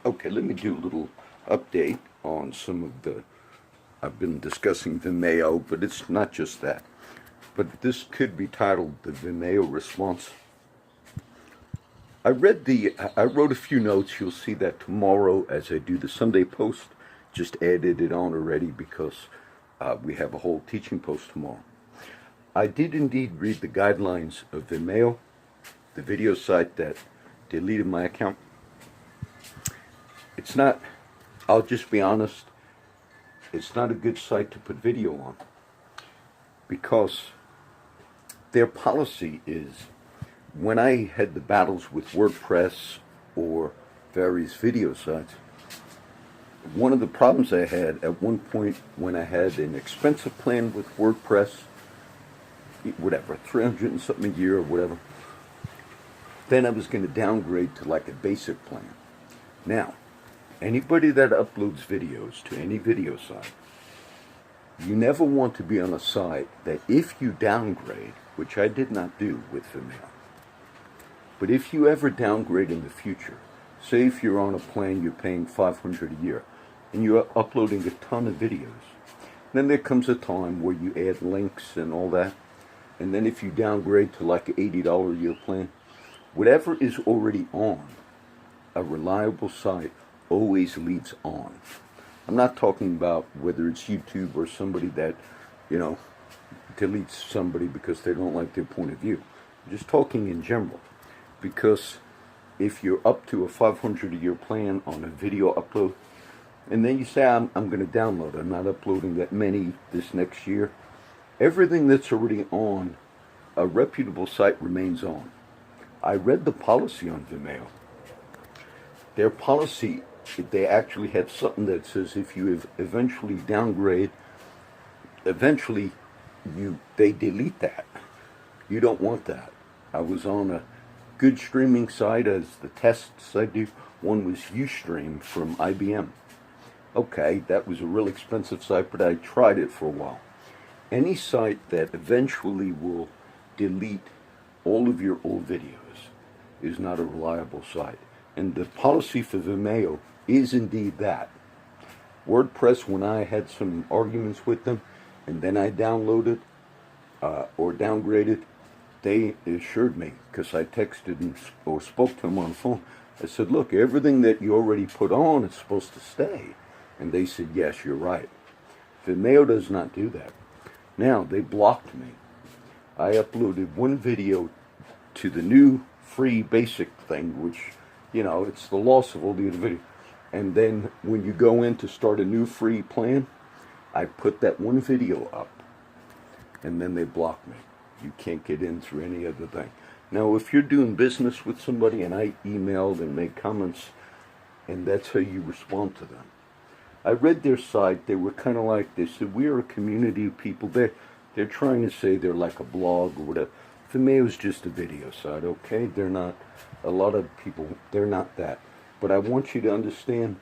Okay, let me do a little update on some of the. I've been discussing Vimeo, but it's not just that. But this could be titled the Vimeo response. I wrote a few notes. You'll see that tomorrow as I do the Sunday post. Just added it on already because we have a whole teaching post tomorrow. I did indeed read the guidelines of Vimeo, the video site that deleted my account. It's not, I'll just be honest, it's not a good site to put video on because their policy is, when I had the battles with WordPress or various video sites, one of the problems I had at one point when I had an expensive plan with WordPress, whatever, 300 and something a year or whatever, then I was going to downgrade to like a basic plan. Now, anybody that uploads videos to any video site, you never want to be on a site that if you downgrade, which I did not do with Vimeo, but if you ever downgrade in the future, say if you're on a plan you're paying $500 a year, and you're uploading a ton of videos, then there comes a time where you add links and all that, and then if you downgrade to like an $80 a year plan, whatever is already on a reliable site always leaves on. I'm not talking about whether it's YouTube or somebody that, deletes somebody because they don't like their point of view. I'm just talking in general. Because if you're up to a $500 a year plan on a video upload, and then you say, I'm going to download, I'm not uploading that many this next year, everything that's already on a reputable site remains on. I read the policy on Vimeo. Their policy, they actually have something that says if you eventually downgrade, they delete that. You don't want that. I was on a good streaming site as the tests I do. One was Ustream from IBM. Okay, that was a real expensive site, but I tried it for a while. Any site that eventually will delete all of your old videos is not a reliable site. And the policy for Vimeo is indeed that. WordPress, when I had some arguments with them, and then I downloaded or downgraded, they assured me, because I texted or spoke to them on the phone, I said, look, everything that you already put on is supposed to stay. And they said, yes, you're right. Vimeo does not do that. Now, they blocked me. I uploaded one video to the new free basic thing, which, it's the loss of all the other videos. And then when you go in to start a new free plan, I put that one video up. And then they blocked me. You can't get in through any other thing. Now, if you're doing business with somebody and I emailed and made comments, and that's how you respond to them. I read their site. They were kind of like, they said, we're a community of people. They're trying to say they're like a blog or whatever. Vimeo is just a video site, okay? They're not, a lot of people, they're not that. But I want you to understand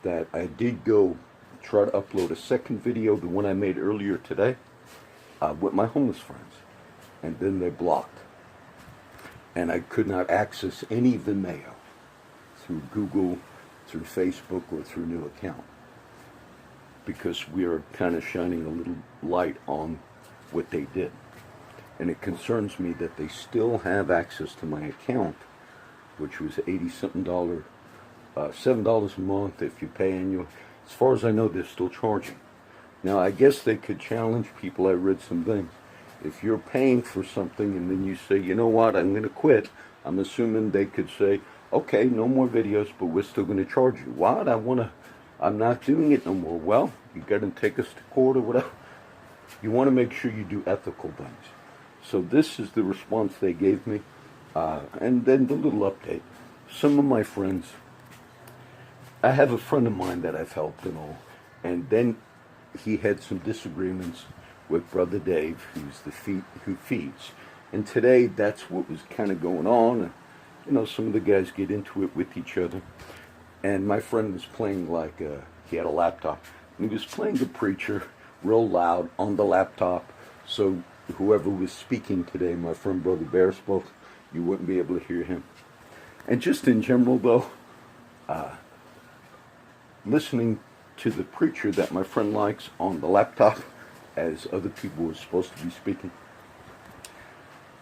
that I did go try to upload a second video, the one I made earlier today, with my homeless friends. And then they blocked. And I could not access any Vimeo through Google, through Facebook, or through new account. Because we are kind of shining a little light on what they did. And it concerns me that they still have access to my account, which was $80-something, $7 a month if you pay annual. As far as I know, they're still charging. Now, I guess they could challenge people. I read some things. If you're paying for something and then you say, you know what, I'm going to quit, I'm assuming they could say, okay, no more videos, but we're still going to charge you. What? I'm not doing it no more. Well, you got to take us to court or whatever. You want to make sure you do ethical things. So this is the response they gave me. And then the little update. Some of my friends, I have a friend of mine that I've helped and all, and then he had some disagreements with Brother Dave, who feeds. And today, that's what was kind of going on. And, some of the guys get into it with each other. And my friend was playing he had a laptop. And he was playing the preacher real loud on the laptop. So whoever was speaking today, my friend Brother Bear spoke, you wouldn't be able to hear him. And just in general, though, listening to the preacher that my friend likes on the laptop as other people were supposed to be speaking.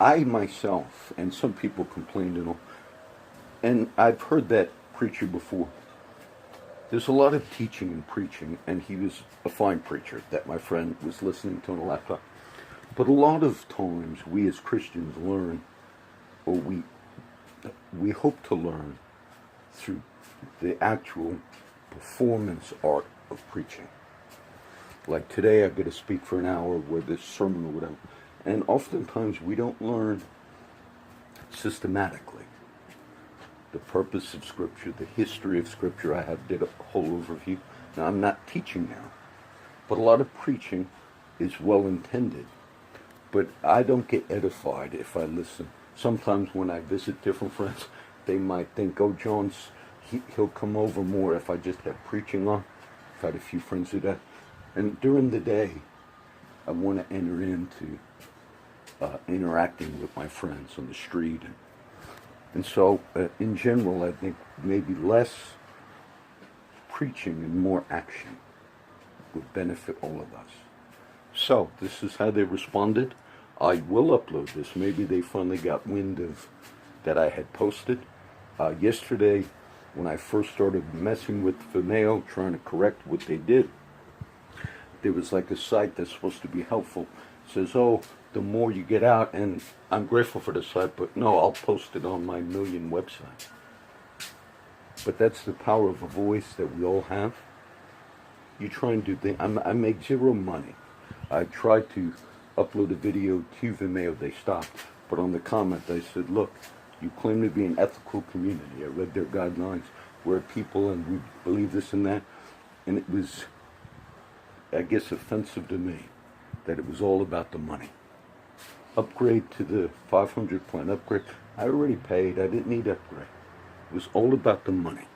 I myself, and some people complained, and I've heard that preacher before. There's a lot of teaching and preaching, and he was a fine preacher that my friend was listening to on the laptop. But a lot of times we as Christians learn, or we hope to learn through the actual performance art of preaching. Like today I've got to speak for an hour with this sermon or whatever. And oftentimes we don't learn systematically the purpose of Scripture, the history of Scripture. I did a whole overview. Now I'm not teaching now, but a lot of preaching is well intended. But I don't get edified if I listen. Sometimes when I visit different friends, they might think, oh, he'll come over more if I just have preaching on. I've had a few friends do that. And during the day, I want to enter into interacting with my friends on the street. And so, in general, I think maybe less preaching and more action would benefit all of us. So, this is how they responded. I will upload this. Maybe they finally got wind of that I had posted. Yesterday, when I first started messing with Vimeo, trying to correct what they did, there was like a site that's supposed to be helpful. It says, oh, the more you get out, and I'm grateful for the site, but no, I'll post it on my million website. But that's the power of a voice that we all have. You try and do things. I make zero money. I tried to upload a video to Vimeo, they stopped. But on the comment, I said, look, you claim to be an ethical community. I read their guidelines. We're people and we believe this and that. And it was, I guess, offensive to me that it was all about the money. Upgrade to the 500 plan, upgrade. I already paid. I didn't need upgrade. It was all about the money.